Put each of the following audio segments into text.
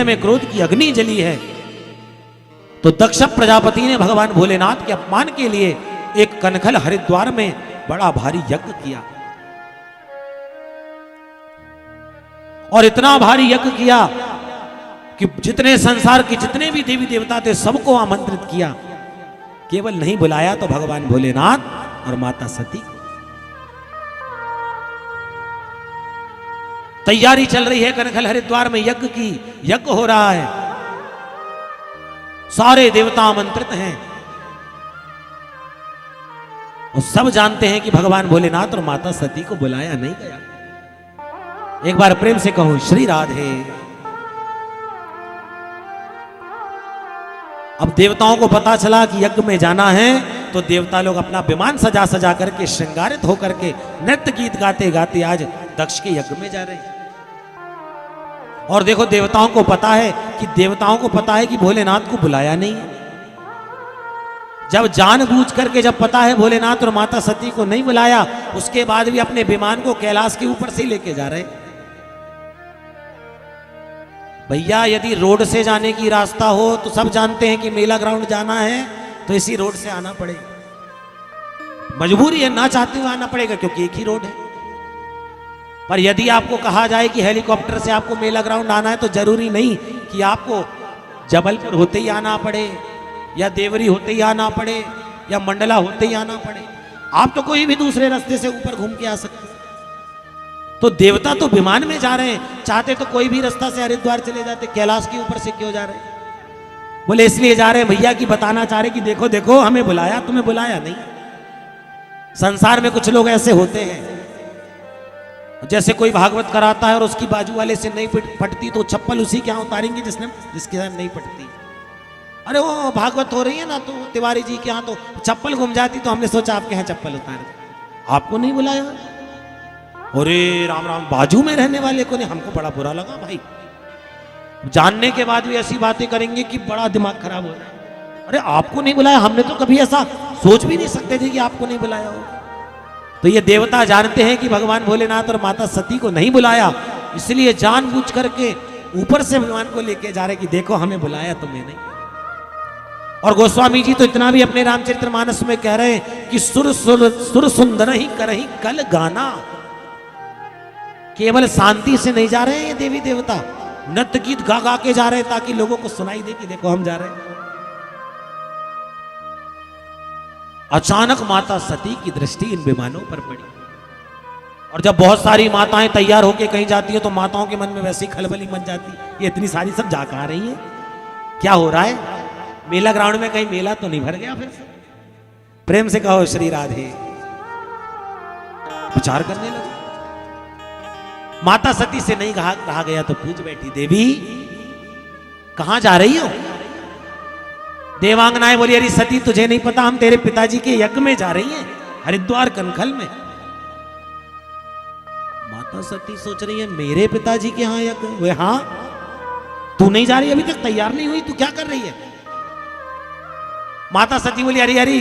में क्रोध की अग्नि जली है। तो दक्ष प्रजापति ने भगवान भोलेनाथ के अपमान के लिए एक कनखल हरिद्वार में बड़ा भारी यज्ञ किया, और इतना भारी यज्ञ किया कि जितने संसार के जितने भी देवी देवता थे सबको आमंत्रित किया, केवल नहीं बुलाया तो भगवान भोलेनाथ और माता सती। तैयारी चल रही है कनखल हरिद्वार में यज्ञ की, यज्ञ हो रहा है, सारे देवता आमंत्रित हैं और सब जानते हैं कि भगवान भोलेनाथ और माता सती को बुलाया नहीं गया। एक बार प्रेम से कहूं श्री राधे। अब देवताओं को पता चला कि यज्ञ में जाना है, तो देवता लोग अपना विमान सजा सजा करके श्रृंगारित होकर के नृत्य गीत गाते गाते आज दक्ष के यज्ञ में जा रहे हैं। और देखो देवताओं को पता है कि भोलेनाथ को बुलाया नहीं है। जब जानबूझ करके जब पता है भोलेनाथ और माता सती को नहीं बुलाया, उसके बाद भी अपने विमान को कैलाश के ऊपर से लेके जा रहे हैं। भैया यदि रोड से जाने की रास्ता हो तो सब जानते हैं कि मेला ग्राउंड जाना है तो इसी रोड से आना पड़ेगा, मजबूरी है, ना चाहते हुए आना पड़ेगा क्योंकि एक ही रोड है। पर यदि आपको कहा जाए कि हेलीकॉप्टर से आपको मेला ग्राउंड आना है तो जरूरी नहीं कि आपको जबलपुर होते ही आना पड़े या देवरी होते ही आना पड़े या मंडला होते ही आना पड़े, आप तो कोई भी दूसरे रास्ते से ऊपर घूम के आ सकते हैं। तो देवता तो विमान में जा रहे हैं, चाहते तो कोई भी रास्ता से हरिद्वार चले जाते, कैलाश के ऊपर से क्यों जा रहे हैं? बोले इसलिए जा रहे हैं भैया कि बताना चाह रहे कि देखो देखो हमें बुलाया, तुम्हें बुलाया नहीं। संसार में कुछ लोग ऐसे होते हैं, जैसे कोई भागवत कराता है और उसकी बाजू वाले से नहीं पटती तो चप्पल उसी के यहाँ उतारेंगे जिसके साथ नहीं पटती। अरे वो भागवत हो रही है ना तो तिवारी जी के यहाँ तो चप्पल घूम जाती, तो हमने सोचा आपके यहाँ चप्पल उतार, आपको नहीं बुलाया। अरे राम राम, बाजू में रहने वाले को नहीं, हमको बड़ा बुरा लगा भाई, जानने के बाद भी ऐसी बातें करेंगे कि बड़ा दिमाग खराब हो रहा है। अरे आपको नहीं बुलाया, हमने तो कभी ऐसा सोच भी नहीं सकते थे कि आपको नहीं बुलाया हो। तो ये देवता जानते हैं कि भगवान भोलेनाथ और माता सती को नहीं बुलाया, इसलिए जानबूझ करके ऊपर से भगवान को लेके जा रहे कि देखो हमें बुलाया तुम्हें नहीं। और गोस्वामी जी तो इतना भी अपने रामचरितमानस में कह रहे हैं कि सुर सुंदर ही करही कल गाना। केवल शांति से नहीं जा रहे हैं ये देवी देवता, नृत्य गीत गा गा के जा रहे हैं ताकि लोगों को सुनाई दे कि देखो हम जा रहे हैं। अचानक माता सती की दृष्टि इन विमानों पर पड़ी, और जब बहुत सारी माताएं तैयार होकर कहीं जाती हैं तो माताओं के मन में वैसी खलबली मच जाती, ये इतनी सारी सब जा कहां रही हैं, क्या हो रहा है? मेला ग्राउंड में कहीं मेला तो नहीं भर गया फिर से? प्रेम से कहो श्री राधे। विचार करने लगे। माता सती से नहीं रहा गया तो पूछ बैठी, देवी कहां जा रही हो? देवांगनाएं बोली, अरे सती तुझे नहीं पता, हम तेरे पिताजी के यज्ञ में जा रही हैं हरिद्वार कनखल में। माता सती सोच रही है मेरे पिताजी के यहाँ यज्ञ? वे हाँ, तू नहीं जा रही, अभी तक तैयार नहीं हुई, तू क्या कर रही है? माता सती बोली, अरे अरे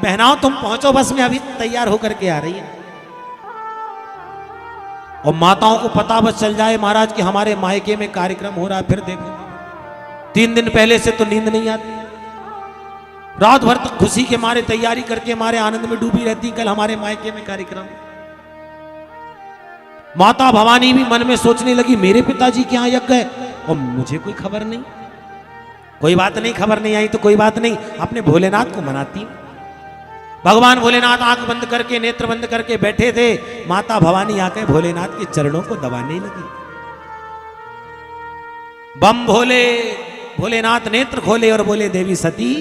बहनाओं तुम पहुंचो बस में अभी तैयार होकर के आ रही है। और माताओं को पता बस चल जाए महाराज कि हमारे मायके में कार्यक्रम हो रहा है, फिर देखो 3 दिन पहले से तो नींद नहीं आती, रात भर तक खुशी के मारे तैयारी करके हमारे आनंद में डूबी रहती, कल हमारे मायके में कार्यक्रम। माता भवानी भी मन में सोचने लगी मेरे पिताजी के यहाँ यज्ञ है और मुझे कोई खबर नहीं। कोई बात नहीं, खबर नहीं आई तो कोई बात नहीं, अपने भोलेनाथ को मनाती। भगवान भोलेनाथ आंख बंद करके नेत्र बंद करके बैठे थे, माता भवानी आके भोलेनाथ के चरणों को दबाने लगी। बम भोले। भोलेनाथ नेत्र खोले और बोले, देवी सती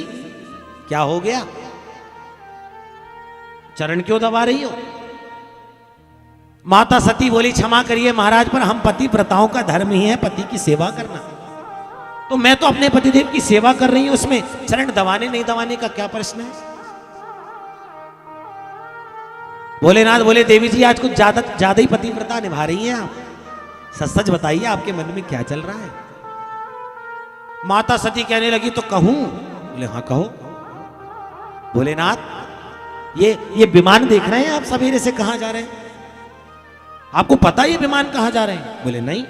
क्या हो गया, चरण क्यों दबा रही हो? माता सती बोली, क्षमा करिए महाराज, पर हम पति व्रताओं का धर्म ही है पति की सेवा करना, तो मैं तो अपने पतिदेव की सेवा कर रही हूं, उसमें चरण दबाने नहीं दबाने का क्या प्रश्न है? भोलेनाथ बोले, देवी जी आज कुछ ज्यादा ही पतिव्रता निभा रही हैं आप, सच सच बताइए आपके मन में क्या चल रहा है? माता सती कहने लगी, तो कहूं? बोले हाँ कहो। भोलेनाथ ये विमान देख रहे हैं आप सवेरे से, कहां जा रहे हैं? आपको पता ये विमान कहां जा रहे हैं? बोले नहीं।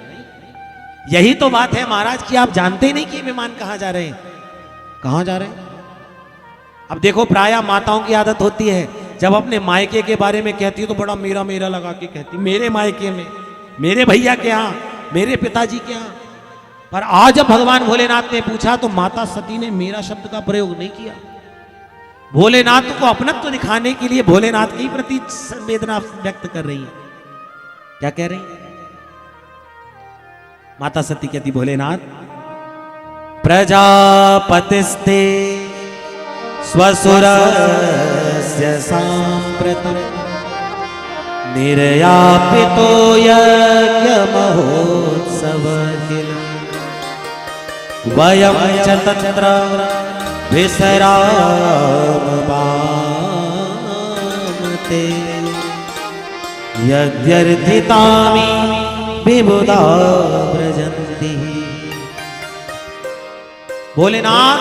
यही तो बात है महाराज कि आप जानते ही नहीं कि मेहमान कहां जा रहे हैं, कहां जा रहे हैं। अब देखो प्रायः माताओं की आदत होती है जब अपने मायके के बारे में कहती है तो बड़ा मेरा मेरा लगा के कहती, मेरे मायके में, मेरे भैया के यहाँ, मेरे पिताजी के यहाँ। पर आज जब भगवान भोलेनाथ ने पूछा तो माता सती ने मेरा शब्द का प्रयोग नहीं किया। भोलेनाथ को अपनत्व दिखाने के लिए भोलेनाथ के प्रति संवेदना व्यक्त कर रही है। क्या कह रही है माता सती? कहती भोलेनाथ, प्रजापतिस्ते स्वसुरस्य साम्प्रतं निर्यापितो यज्ञमहोत्सव किल वयं च तत्र विसरामते यद्यर्थितानि विबुधा व्रजन्ति। भोलेनाथ,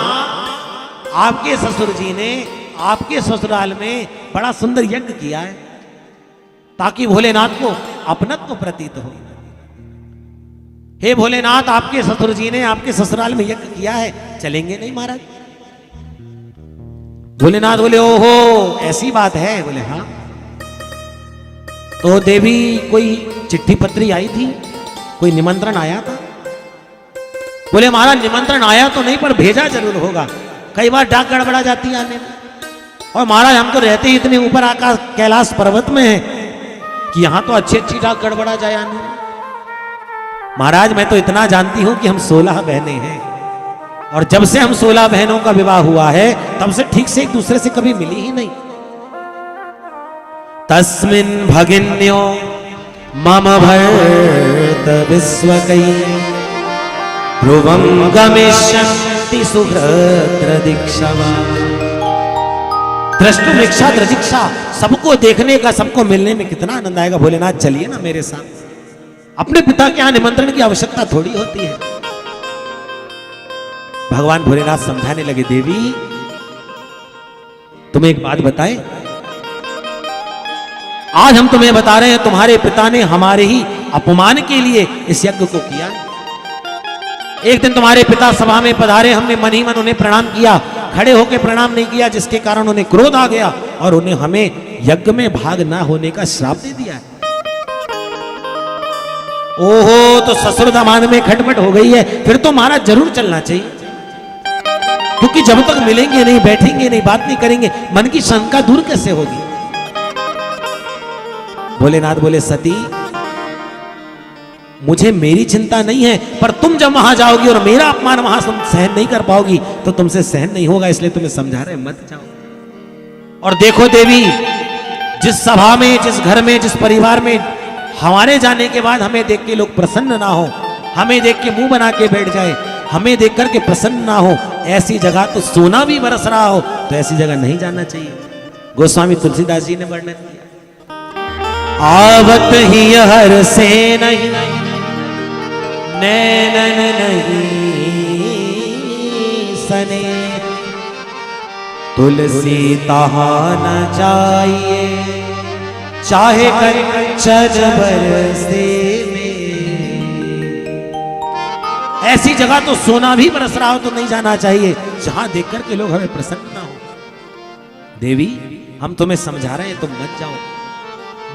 आपके ससुर जी ने आपके ससुराल में बड़ा सुंदर यज्ञ किया है ताकि भोलेनाथ को अपनत्व प्रतीत हो। हे भोलेनाथ, आपके ससुर जी ने आपके ससुराल में यज्ञ किया है, चलेंगे नहीं महाराज? भोलेनाथ बोले ओहो ऐसी बात है? बोले हाँ। तो देवी कोई चिट्ठी पत्री आई थी, कोई निमंत्रण आया था? बोले महाराज निमंत्रण आया तो नहीं पर भेजा जरूर होगा, कई बार डाक गड़बड़ा जाती है आने में। और महाराज हम तो रहते ही इतने ऊपर आकाश कैलाश पर्वत में है कि यहां तो अच्छी अच्छी डाक गड़बड़ा जाए आने में। महाराज मैं तो इतना जानती हूं कि हम 16 बहनें हैं और जब से हम 16 बहनों का विवाह हुआ है तब से ठीक से एक दूसरे से कभी मिली ही नहीं। तस्मिन् भगिन्यो मम भर्त विश्वकै ध्रुवं गमिष्यन्ति सुभद्र दीक्षवा। दृष्टुभिक्षा द्रजिक्षा, सबको देखने का, सबको मिलने में कितना आनंद आएगा। भोलेनाथ चलिए ना मेरे साथ। अपने पिता के यहां निमंत्रण की आवश्यकता थोड़ी होती है। भगवान भोलेनाथ समझाने लगे, देवी तुम्हें एक बात बताएं, आज हम तुम्हें बता रहे हैं तुम्हारे पिता ने हमारे ही अपमान के लिए इस यज्ञ को किया। एक दिन तुम्हारे पिता सभा में पधारे, हमने मन ही मन उन्हें प्रणाम किया, खड़े होकर प्रणाम नहीं किया, जिसके कारण उन्हें क्रोध आ गया और उन्हें हमें यज्ञ में भाग ना होने का श्राप दे दिया है। ओहो, तो ससुर दामाद में खटपट हो गई है, फिर तो महाराज जरूर चलना चाहिए, क्योंकि जब तक मिलेंगे नहीं, बैठेंगे नहीं, बात नहीं करेंगे, मन की शंका दूर कैसे होगी। भोलेनाथ बोले, सती मुझे मेरी चिंता नहीं है, पर तुम जब वहां जाओगी और मेरा अपमान वहां सहन नहीं कर पाओगी तो तुमसे सहन नहीं होगा, इसलिए तुम्हें समझा रहे मत जाओ। और देखो देवी, जिस सभा में, जिस घर में, जिस परिवार में हमारे जाने के बाद हमें देख के लोग प्रसन्न ना हो, हमें देख के मुंह बना के बैठ जाए, हमें देख करके प्रसन्न ना हो, ऐसी जगह तो सोना भी बरस रहा हो तो ऐसी जगह नहीं जाना चाहिए। गोस्वामी तुलसीदास जी ने वर्णन किया, आवत ही हर से नहीं नैनन नहीं सने, तुलसी तहा न जाइए चाहे कंचन बरसे में। ऐसी जगह तो सोना भी बरस रहा हो तो नहीं जाना चाहिए, जहां देख करके लोग हमें प्रसन्न ना हो। देवी हम तुम्हें समझा रहे हैं, तुम मत जाओ।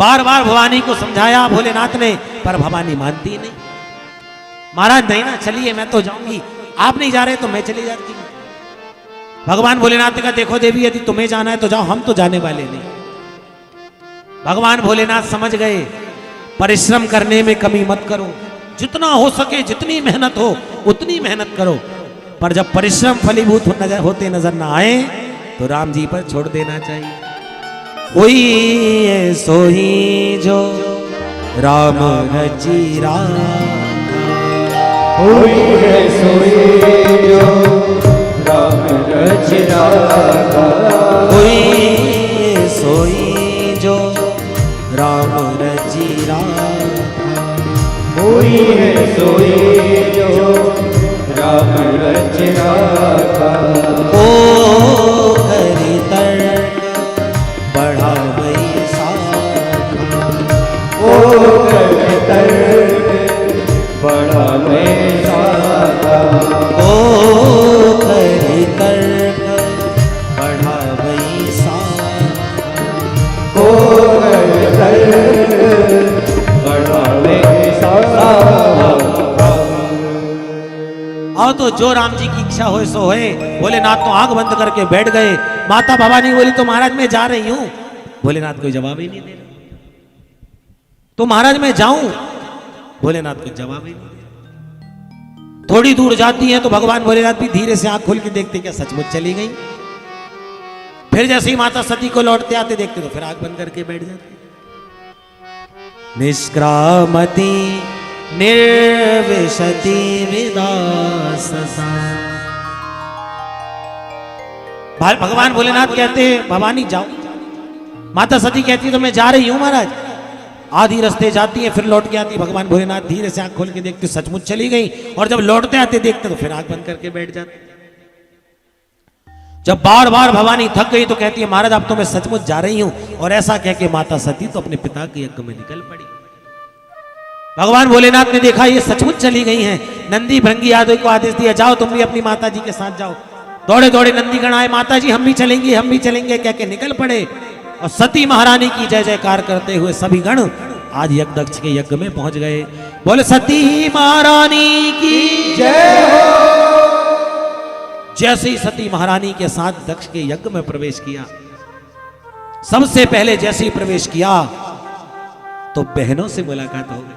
बार बार भवानी को समझाया भोलेनाथ ने, पर भवानी मानती नहीं। महाराज नहीं ना, चलिए मैं तो जाऊंगी, आप नहीं जा रहे तो मैं चली जाती हूँ। भगवान भोलेनाथ ने कहा, देखो देवी यदि तुम्हें जाना है तो जाओ, हम तो जाने वाले नहीं। भगवान भोलेनाथ समझ गए, परिश्रम करने में कमी मत करो, जितना हो सके जितनी मेहनत हो उतनी मेहनत करो, पर जब परिश्रम फलीभूत होते नजर ना आए तो राम जी पर छोड़ देना चाहिए। कोई है सोही जो राम रची राखा, कोई है सोई जो राम रची राखा, कोई है सोई जो राम रची राखा, कोई है सोई जो राम रची राखा। ओ करी तर्क बढ़ा वही साखा, ओ करी तर्क बढ़ा वही को करी कर बढ़ावई सार, को बढ़ावे सार। आओ तो जो राम जी की इच्छा होए सो होए। भोलेनाथ तो आंख बंद करके बैठ गए। माता भवानी बोली तो महाराज मैं जा रही हूं। भोलेनाथ कोई जवाब ही नहीं दे रहे। तो महाराज मैं जाऊं, भोलेनाथ को जवाब ही नहीं दे रहे। थोड़ी दूर जाती है तो भगवान भोलेनाथ भी धीरे से आंख खोल के देखते क्या सचमुच चली गई। फिर जैसे ही माता सती को लौटते आते देखते तो फिर आंख बंद करके बैठ जाते। निष्क्रामति निर्विशति विदाससा। भगवान भोलेनाथ कहते हैं भवानी जाओ। माता सती कहती है तो मैं जा रही हूं महाराज। आधी रास्ते जाती है फिर लौट के आती। भगवान भोलेनाथ धीरे से आंख खोल के देखते सचमुच चली गई। और जब लौटते आते देखते तो फिर आंख बंद करके बैठ जाते। जब बार बार भवानी थक गई तो कहती है महाराज अब तो मैं सचमुच जा रही हूं। और ऐसा कह के माता सती तो अपने पिता के यज्ञ में निकल पड़ी। भगवान भोलेनाथ ने देखा ये सचमुच चली गई हैं। नंदी भृंगी आदि को आदेश दिया जाओ तुम भी अपनी माता जी के साथ जाओ। दौड़े दौड़े नंदी गण आए। माता जी हम भी चलेंगे कह के निकल पड़े। और सती महारानी की जय जयकार करते हुए सभी गण आज यज्ञदक्ष के यज्ञ में पहुंच गए। बोले सती महारानी की जय हो। जैसे ही सती महारानी के साथ दक्ष के यज्ञ में प्रवेश किया, सबसे पहले जैसे ही प्रवेश किया तो बहनों से मुलाकात हो गई।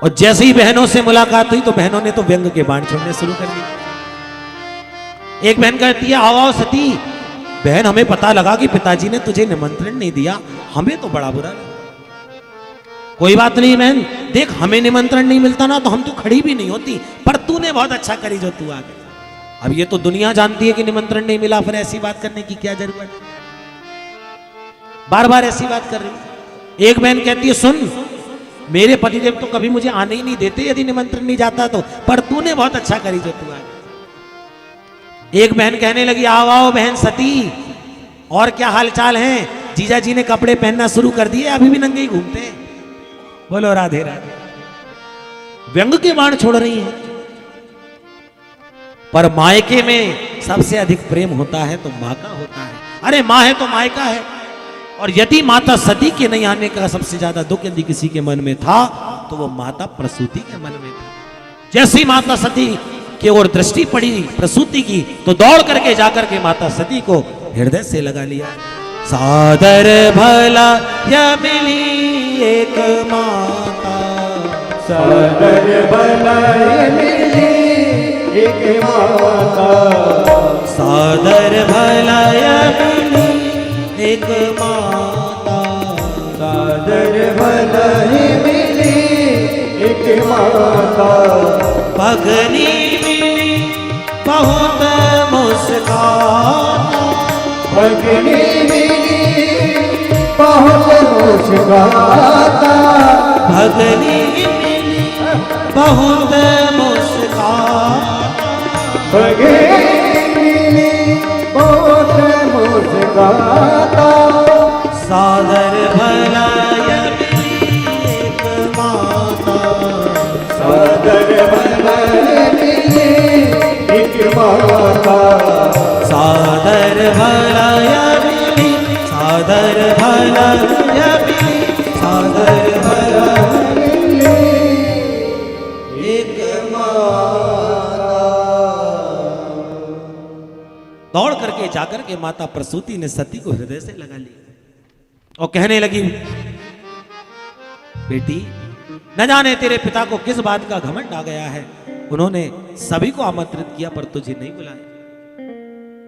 और जैसे ही बहनों से मुलाकात हुई तो बहनों ने तो व्यंग के बाण छोड़ने शुरू कर दिए। एक बहन कहती है आओ आओ सती। बहन हमें पता लगा कि पिताजी ने तुझे निमंत्रण नहीं दिया, हमें तो बड़ा बुरा लगा। कोई बात नहीं बहन, देख हमें निमंत्रण नहीं मिलता ना तो हम तो खड़ी भी नहीं होती, पर तूने बहुत अच्छा करी जो तू आ गई। अब ये तो दुनिया जानती है कि निमंत्रण नहीं मिला, फिर ऐसी बात करने की क्या जरूरत है। बार बार ऐसी बात कर रही। एक बहन कहती है सुन मेरे पतिदेव तो कभी मुझे आने ही नहीं देते यदि निमंत्रण नहीं जाता तो, पर तूने बहुत अच्छा करी जो तू आ गई। एक बहन कहने लगी आओ आओ बहन सती, और क्या हालचाल है। जीजा जी ने कपड़े पहनना शुरू कर दिए, अभी भी नंगे ही घूमते हैं। बोलो राधे राधे। व्यंग के बाण छोड़ रही हैं। पर मायके में सबसे अधिक प्रेम होता है तो माँ का होता है। अरे माँ है तो मायका है। और यदि माता सती के नहीं आने का सबसे ज्यादा दुख यदि किसी के मन में था तो वो माता प्रसूति के मन में था। जैसी माता सती की ओर दृष्टि पड़ी प्रसूति की तो दौड़ करके जाकर के माता सती को हृदय से लगा लिया। सादर भला या मिली एक माता, सादर भला या मिली एक माता, सादर भला या मिली एक माता, सादर भला ही मिली एक माता। भगनी मिली बहुत मुस्काता, भगनी मिली बहुत मुस्काता, भगनी मिली बहुत मुस्काता, भगनी मिली बहुत मुस्काता। सादर भला या मिली एक माता, सादर भला मिली एक माता, सादर भला या मिली, सादर भला या मिली, सादर भला मिली एक माता। दौड़ करके जाकर के माता प्रसूति ने सती को हृदय से लगा ली और कहने लगी बेटी न जाने तेरे पिता को किस बात का घमंड आ गया है। उन्होंने सभी को आमंत्रित किया पर तुझे नहीं बुलाया।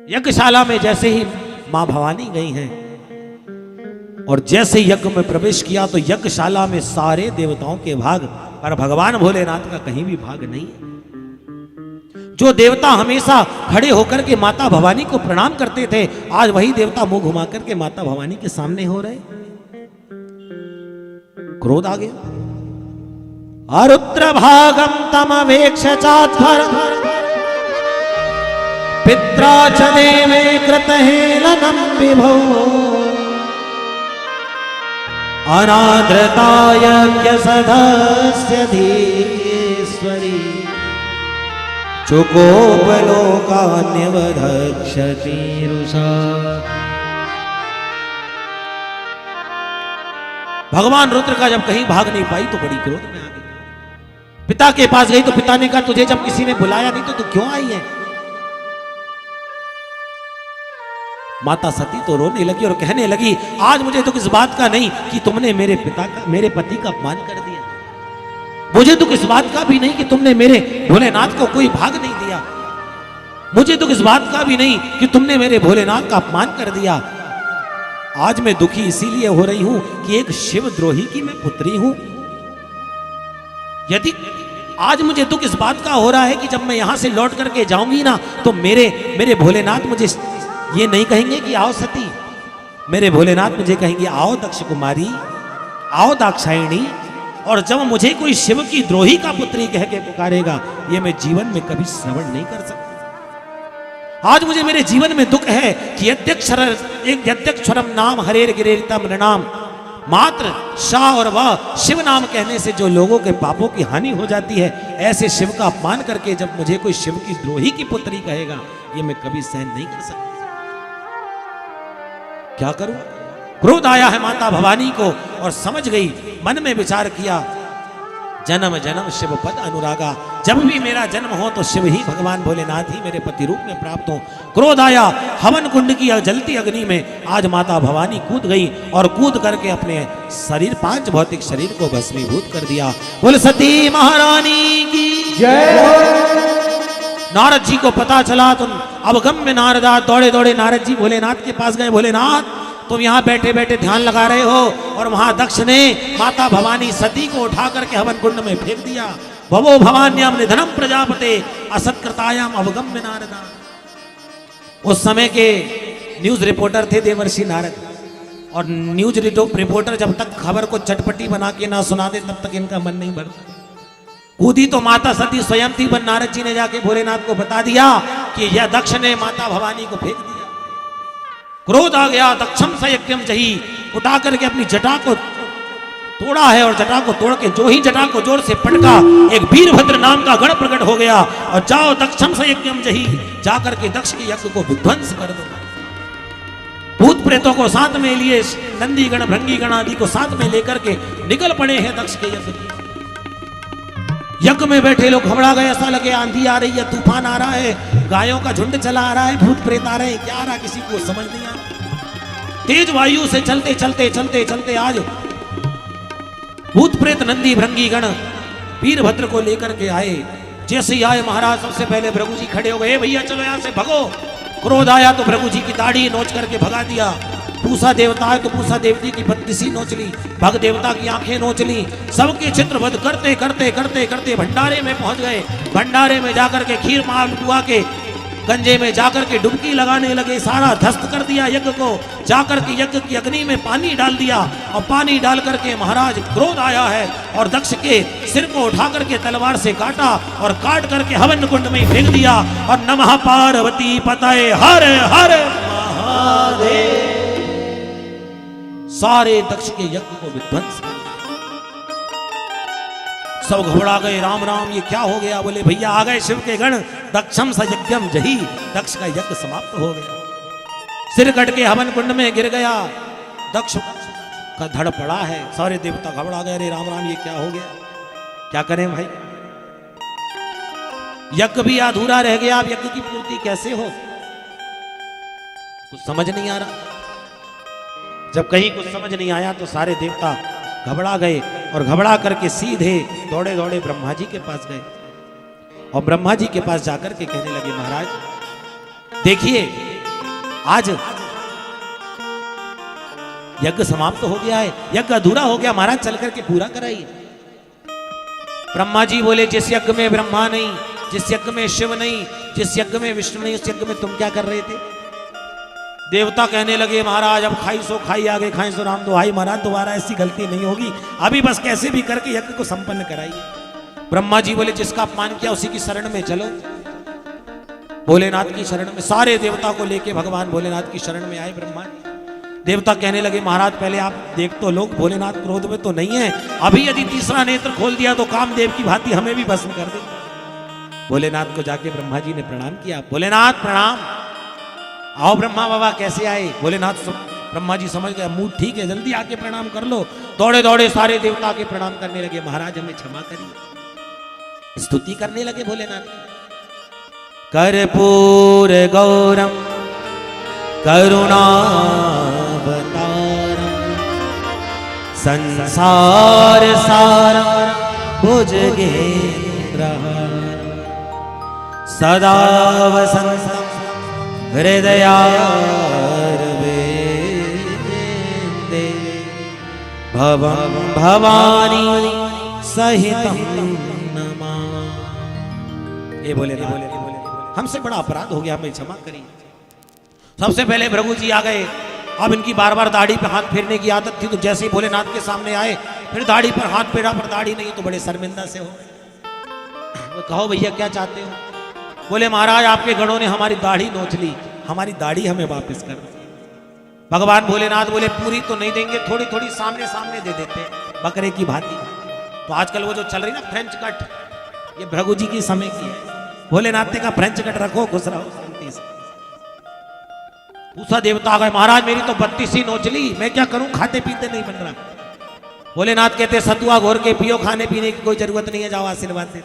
यज्ञशाला में जैसे ही मां भवानी गई हैं और जैसे यज्ञ में प्रवेश किया तो यज्ञशाला में सारे देवताओं के भाग, पर भगवान भोलेनाथ का कहीं भी भाग नहीं है। जो देवता हमेशा खड़े होकर के माता भवानी को प्रणाम करते थे, आज वही देवता मुंह घुमा करके माता भवानी के सामने हो रहे। क्रोध आ गया। अरुद्र भागम तमवेक्ष चाध्वर पित्रा च देवे कृतहेलनं विभो अनाद्रताय सदस्य धीश्वरी चुकोपलोकान्यवधक्षति रुषा। भगवान रुद्र का जब कहीं भाग नहीं पाई तो बड़ी क्रोध में आ गई। पिता के पास गई तो पिता ने कहा तुझे जब किसी ने बुलाया नहीं तो तू क्यों आई है? माता सती तो रोने लगी और कहने लगी आज मुझे दुख इस बात का नहीं कि तुमने मेरे पति का अपमान कर दिया। मुझे दुख इस बात का भी नहीं कि तुमने मेरे भोलेनाथ को कोई भाग नहीं दिया। मुझे दुख इस बात का भी नहीं कि तुमने मेरे भोलेनाथ का अपमान कर दिया। आज मैं दुखी इसीलिए हो रही हूं कि एक शिवद्रोही की मैं पुत्री हूं। यदि आज मुझे दुख इस बात का हो रहा है कि जब मैं यहां से लौट करके जाऊंगी ना तो मेरे भोलेनाथ मुझे ये नहीं कहेंगे कि आओ सती। मेरे भोलेनाथ मुझे कहेंगे आओ दक्ष कुमारी, आओ दाक्षायणी। और जब मुझे कोई शिव की द्रोही का पुत्री कह के पुकारेगा ये मैं जीवन में कभी श्रवण नहीं कर सकता। आज मुझे मेरे जीवन में दुख है कि यद्यक्षरम नाम हरेर गिरेरितम नृणाम, मात्र शाह और वह शिव नाम कहने से जो लोगों के पापों की हानि हो जाती है, ऐसे शिव का अपमान करके जब मुझे कोई शिव की द्रोही की पुत्री कहेगा ये मैं कभी सहन नहीं कर सकता। क्या करूं? क्रोध आया है माता भवानी को और समझ गई, मन में विचार किया जन्म जन्म शिव पद अनुरागा। जब भी मेरा जन्म हो तो शिव ही भगवान भोलेनाथ ही मेरे पति रूप में प्राप्त हो। क्रोध आया, हवन कुंड की जलती अग्नि में आज माता भवानी कूद गई और कूद करके अपने शरीर 5 भौतिक शरीर को भस्मीभूत कर दिया। बोल सती महारानी की जय। नारद जी को पता चला तो अवगम्य नारदा दौड़े दौड़े नारद जी भोलेनाथ के पास गए। भोलेनाथ तुम यहाँ बैठे बैठे ध्यान लगा रहे हो और वहां दक्ष ने माता भवानी सती को उठा करके हवन कुंड में फेंक दिया। भवो भवान्याम निधनम प्रजापते असत्कृतायाम अवगम्य नारदा। उस समय के न्यूज रिपोर्टर थे देवर्षि नारद, और न्यूज रिपोर्टर जब तक खबर को चटपटी बना के ना सुना दे तब तक इनका मन नहीं भरता। कूदी तो माता सती स्वयं थी, पर नारद जी ने जाके भोलेनाथ को बता दिया कि यह दक्ष ने माता भवानी को फेंक दिया। क्रोध आ गया, दक्षम संयज्ञम जही, उठा करके अपनी जटा को तोड़ा है और जटा को तोड़ के जो ही जटा को जोर से पटका एक वीरभद्र नाम का गण प्रकट हो गया। और जाओ दक्षम संयज्ञम जही, जाकर के दक्ष के यज्ञ को विध्वंस कर दो। भूत प्रेतों को साथ में लिए, नंदी गण भृंगी गण आदि को साथ में लेकर के निकल पड़े हैं दक्ष के यज्ञ की। यज्ञ में बैठे लोग घबरा गए, ऐसा लगे आंधी आ रही है, तूफान आ रहा है, गायों का झुंड चला आ रहा है, भूत प्रेत आ रहे हैं, क्या आ रहा किसी को समझ नहीं आ रहा। तेज वायु से चलते चलते चलते चलते आज भूत प्रेत नंदी भृंगी गण वीरभद्र को लेकर के आए। जैसे ही आए महाराज सबसे पहले भृगु जी खड़े हो गए, भैया चलो यहाँ से भगो। क्रोध आया तो भृगु जी की दाढ़ी नोच करके भगा दिया। पूसा देवता है तो पूसा देवती की बत्तीसी नोच ली, भग देवता की आंखें नोच ली। सबके चित्रवध करते करते करते करते भंडारे में पहुंच गए। भंडारे में जाकर के खीर मालपुआ के गंजे में जाकर के डुबकी लगाने लगे, सारा ध्वस्त कर दिया यज्ञ को। जाकर के यज्ञ की अग्नि में पानी डाल दिया और पानी डाल करके महाराज क्रोध आया है और दक्ष के सिर को उठा करके तलवार से काटा और काट करके हवन कुंड में फेंक दिया। और नमः पार्वती पतये हर हर महादेव, सारे दक्ष के यज्ञ को विध्वंस कर दिया। सब घबरा गए, राम राम ये क्या हो गया। बोले भैया आ गए शिव के गण, दक्षम सयज्ञम जही, दक्ष का यज्ञ समाप्त हो गया। सिर कट के हवन कुंड में गिर गया, दक्ष का धड़ पड़ा है। सारे देवता घबरा गए, अरे राम राम ये क्या हो गया, क्या करें भाई। यज्ञ भी अधूरा रह गया, अब यज्ञ की पूर्ति कैसे हो, कुछ समझ नहीं आ रहा। जब कहीं कुछ समझ नहीं आया तो सारे देवता घबरा गए और घबरा करके सीधे दौड़े दौड़े ब्रह्मा जी के पास गए और ब्रह्मा जी के पास जाकर के कहने लगे महाराज देखिए आज यज्ञ समाप्त हो गया है, यज्ञ अधूरा हो गया, महाराज चल करके पूरा कराइए। ब्रह्मा जी बोले जिस यज्ञ में ब्रह्मा नहीं, जिस यज्ञ में शिव नहीं, जिस यज्ञ में विष्णु नहीं, उस यज्ञ में तुम क्या कर रहे थे। देवता कहने लगे महाराज अब खाई सो खाई, आगे खाई सो राम दुहाई, महाराज दोबारा ऐसी गलती नहीं होगी, अभी बस कैसे भी करके यज्ञ को संपन्न कराइए। ब्रह्मा जी बोले जिसका अपमान किया उसी की शरण में चलो। भोलेनाथ की शरण में सारे देवता को लेके भगवान भोलेनाथ की शरण में आए ब्रह्मा जी। देवता कहने लगे महाराज पहले आप देख तो लोग भोलेनाथ क्रोध में तो नहीं है, अभी यदि तीसरा नेत्र खोल दिया तो कामदेव की भांति हमें भी भस्म कर दे। भोलेनाथ को जाके ब्रह्मा जी ने प्रणाम किया। भोलेनाथ प्रणाम। आओ ब्रह्मा बाबा, कैसे आए? भोलेनाथ ब्रह्मा जी समझ गए मूड ठीक है, जल्दी आके प्रणाम कर लो। दौड़े दौड़े सारे देवता के प्रणाम करने लगे। महाराज हमें क्षमा करिए। स्तुति करने लगे भोलेनाथ की। कर्पूर गौरम करुणावतारम संसार सारम भुजगेन्द्रहारम सदा वसन्तं हृदयारविन्दे भवं भवानी सहितं नमामि। ये बोले हमसे बड़ा अपराध हो गया, हमें क्षमा करिए। सबसे पहले भृगु जी आ गए। अब इनकी बार बार दाढ़ी पे हाथ फेरने की आदत थी, तो जैसे ही भोलेनाथ के सामने आए फिर दाढ़ी पर हाथ फेरा, पर दाढ़ी नहीं, तो बड़े शर्मिंदा से हो। वो कहो भैया क्या चाहते हो? बोले महाराज आपके गणों ने हमारी दाढ़ी नोच ली, हमारी दाढ़ी हमें वापस कर दो। भगवान भोलेनाथ बोले पूरी तो नहीं देंगे, थोड़ी थोड़ी सामने सामने दे देते बकरे की भांति। तो आजकल वो जो चल रही ना फ्रेंच कट, ये भृगु जी की समय की है। भोलेनाथ ने कहा फ्रेंच कट रखो, खुश रहो शांति से। दूसरा देवता आ गए, महाराज मेरी तो 32 ही नोच ली, मैं क्या करूं, खाते पीते नहीं बन रहा। भोलेनाथ कहते सतुआ घोर के पियो, खाने पीने की कोई जरूरत नहीं है, जाओ आशीर्वाद दे।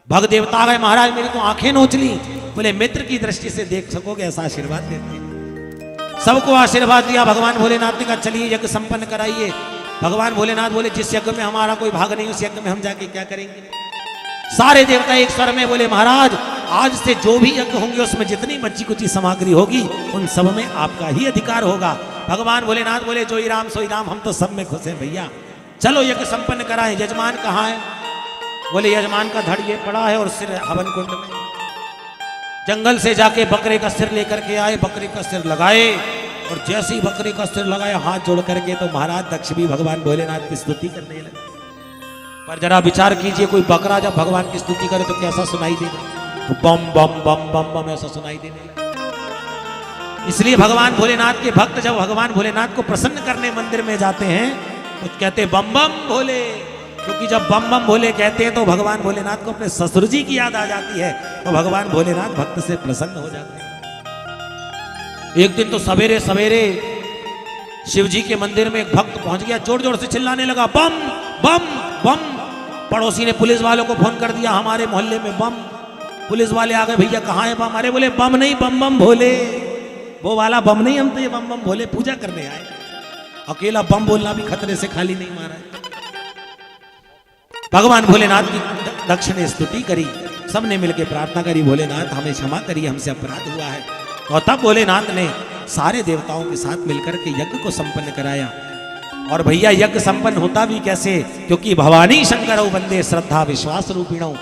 भग देवता आ गए, महाराज मेरी तो आंखें नोच ली। बोले मित्र की दृष्टि से देख सकोगे ऐसा आशीर्वाद देते। सबको आशीर्वाद दिया। भगवान भोलेनाथ ने कहा चलिए यज्ञ संपन्न कराइए। भगवान भोलेनाथ बोले जिस यज्ञ में हमारा कोई भाग नहीं, उस यज्ञ में हम जाके क्या करेंगे? सारे देवता एक स्वर में बोले महाराज आज से जो भी यज्ञ होंगे उसमें जितनी बच्ची कुची सामग्री होगी उन सब में आपका ही अधिकार होगा। भगवान भोलेनाथ बोले जो ही राम सोई राम, हम तो सब में खुश हैं भैया, चलो यज्ञ संपन्न कराएं। यजमान कहाँ है? बोले यजमान का धड़ ये पड़ा है और सिर हवन कुंड में। जंगल से जाके बकरे का सिर लेकर के आए, बकरे का सिर लगाए, और जैसे ही बकरे का सिर लगाया हाथ जोड़ करके, तो महाराज दक्ष भी भगवान भोलेनाथ की स्तुति करने लगे। पर जरा विचार कीजिए, कोई बकरा जब भगवान की स्तुति करे तो कैसा सुनाई देगा? तो बम बम बम बम बम ऐसा सुनाई देने लगा। इसलिए भगवान भोलेनाथ के भक्त जब भगवान भोलेनाथ को प्रसन्न करने मंदिर में जाते हैं तो कहते बम बम भोले, क्योंकि जब बम बम भोले कहते हैं तो भगवान भोलेनाथ को अपने ससुर जी की याद आ जाती है, तो भगवान भोलेनाथ भक्त से प्रसन्न हो जाते हैं। एक दिन तो सवेरे सवेरे शिव जी के मंदिर में एक भक्त पहुंच गया, जोर जोर से चिल्लाने लगा बम बम बम। पड़ोसी ने पुलिस वालों को फोन कर दिया हमारे मोहल्ले में बम। पुलिस वाले आ गए, भैया कहाँ है बम? अरे बोले बम नहीं, बम बम भोले, वो वाला बम नहीं, हम तो ये बम बम भोले पूजा करने आए। अकेला बम बोलना भी खतरे से खाली नहीं मारा है। भगवान भोलेनाथ की दक्ष ने स्तुति करी, सबने मिलकर प्रार्थना करी भोलेनाथ हमें क्षमा करिए, हमसे अपराध हुआ है। और तब भोलेनाथ ने सारे देवताओं के साथ मिलकर के यज्ञ को संपन्न कराया। और भैया यज्ञ संपन्न होता भी कैसे? क्योंकि भवानी शंकर वंदे श्रद्धा विश्वास रूपिणौ।